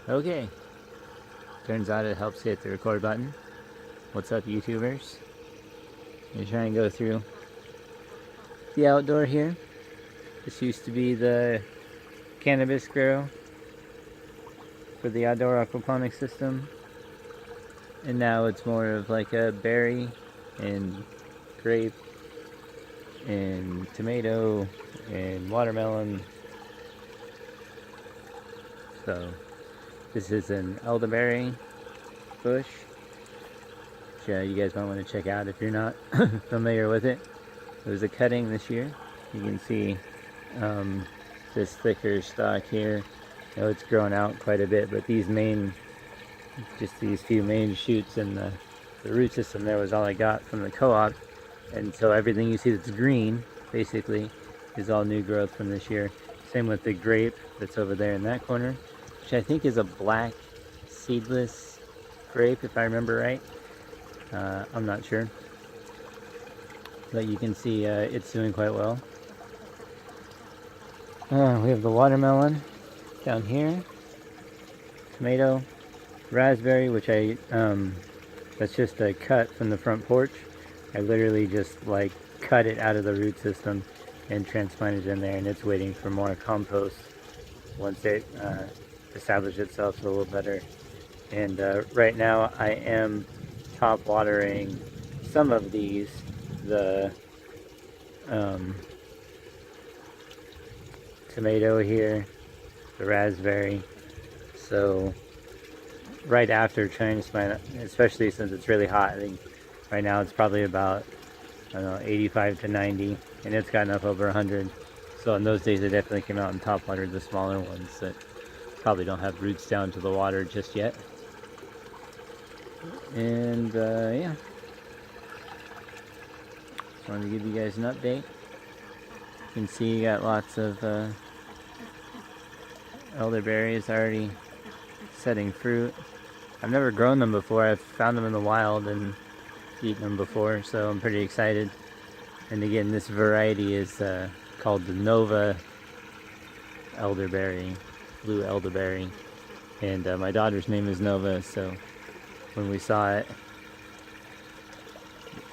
Okay, turns out it helps hit the record button. What's up, YouTubers? I'm trying to go through the outdoor here. This used to be the cannabis grow for the outdoor aquaponics system, and now it's more of like a berry and grape and tomato and watermelon. So this is an elderberry bush, which you guys might want to check out if you're not familiar with it. It was a cutting this year. You can see this thicker stalk here. I know it's grown out quite a bit, but these few main shoots and the root system there was all I got from the co-op. And so everything you see that's green, basically, is all new growth from this year. Same with the grape that's over there in that corner, which I think is a black seedless grape, if I remember right. I'm not sure. But you can see it's doing quite well. We have the watermelon down here. Tomato, raspberry, which that's just a cut from the front porch. I literally just like cut it out of the root system and transplanted it in there, and it's waiting for more compost once it establishes itself a little better. And right now I am top watering some of these, the tomato here, the raspberry. So right after transplant, especially since it's really hot, I think right now it's probably about, I don't know, 85 to 90, and it's gotten up over 100. So in those days I definitely came out and top watered the smaller ones that probably don't have roots down to the water just yet. And yeah, just wanted to give you guys an update. You can see you got lots of elderberries already setting fruit. I've never grown them before. I've found them in the wild and eaten them before, so I'm pretty excited. And again, this variety is called the Nova elderberry, blue elderberry, and my daughter's name is Nova, so when we saw it,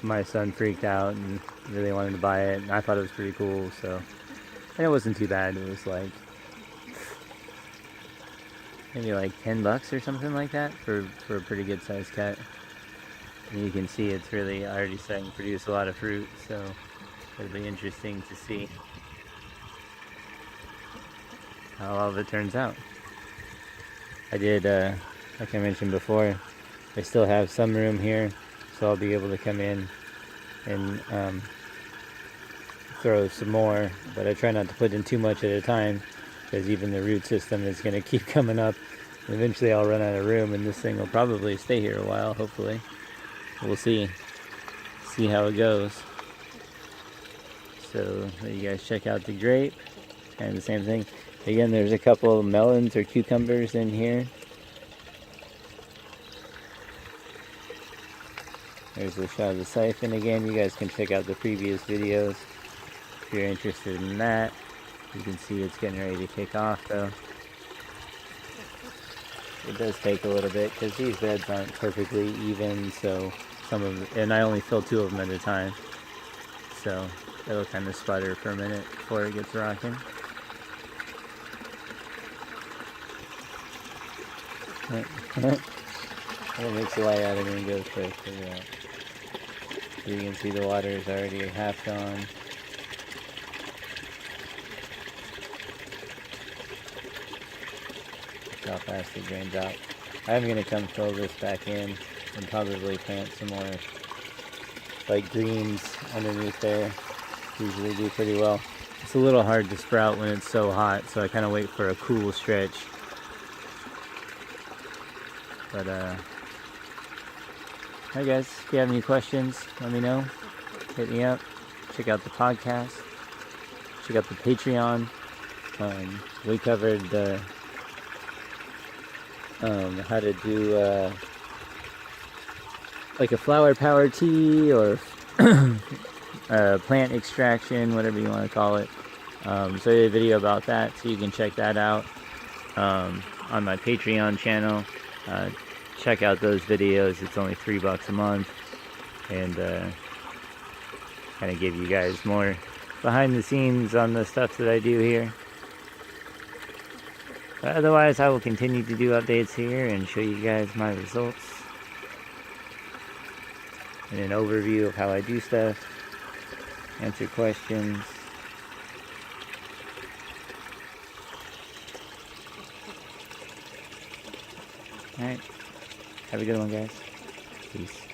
my son freaked out and really wanted to buy it, and I thought it was pretty cool. So, and it wasn't too bad. It was like maybe like $10 or something like that for a pretty good sized cut. And you can see it's really already starting to produce a lot of fruit, so it'll be interesting to see how all of it turns out. I did, like I mentioned before, I still have some room here, so I'll be able to come in and throw some more, but I try not to put in too much at a time, because even the root system is going to keep coming up. Eventually I'll run out of room, and this thing will probably stay here a while, hopefully. We'll see how it goes. So you guys check out the grape, kind of the same thing. Again, there's a couple of melons or cucumbers in here. There's a shot of the siphon again. You guys can check out the previous videos if you're interested in that. You can see it's getting ready to kick off though. It does take a little bit because these beds aren't perfectly even, so and I only fill 2 of them at a time, so it'll kind of sputter for a minute before it gets rocking. It makes a light out of me and goes quick. So you can see the water is already half gone. That's how fast it drains out. I'm going to come fill this back in and probably plant some more like greens underneath there. Usually do pretty well. It's a little hard to sprout when it's so hot, so I kind of wait for a cool stretch. But hi guys, if you have any questions, let me know. Hit me up. Check out the podcast. Check out the Patreon. We covered the how to do like a flower power tea or plant extraction, whatever you want to call it. So I did a video about that, so you can check that out. on my Patreon channel. Check out those videos. It's only $3 a month, and kind of give you guys more behind the scenes on the stuff that I do here. But otherwise, I will continue to do updates here and show you guys my results and an overview of how I do stuff, answer questions. Alright, have a good one, guys. Peace.